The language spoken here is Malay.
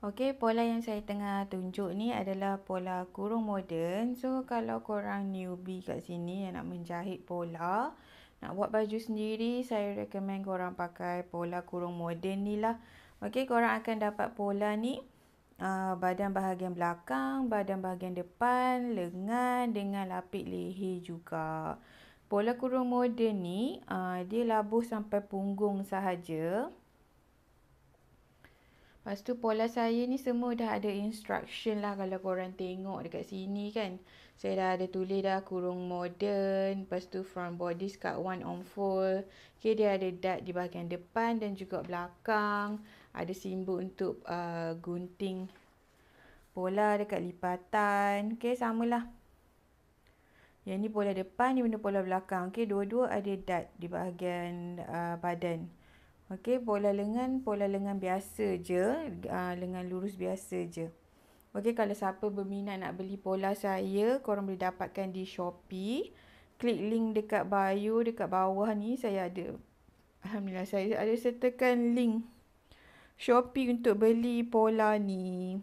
Okey, pola yang saya tengah tunjuk ni adalah pola kurung moden. So, kalau korang newbie kat sini yang nak menjahit pola, nak buat baju sendiri, saya recommend korang pakai pola kurung moden ni lah. Okey, korang akan dapat pola ni badan bahagian belakang, badan bahagian depan, lengan dengan lapik leher juga. Pola kurung moden ni dia labuh sampai punggung sahaja. Lepas tu pola saya ni semua dah ada instruction lah kalau korang tengok dekat sini kan. Saya dah ada tulis dah kurung moden. Lepas tu front body cut 1 on fold. Okay, dia ada dart di bahagian depan dan juga belakang. Ada simbol untuk gunting pola dekat lipatan. Okay, samalah. Yang ni pola depan, ni benda pola belakang. Okay, dua-dua ada dart di bahagian badan. Okey, pola lengan biasa je, lengan lurus biasa je. Okey, kalau siapa berminat nak beli pola saya, korang boleh dapatkan di Shopee. Klik link dekat bio, dekat bawah ni saya ada. Alhamdulillah, saya ada sertakan link Shopee untuk beli pola ni.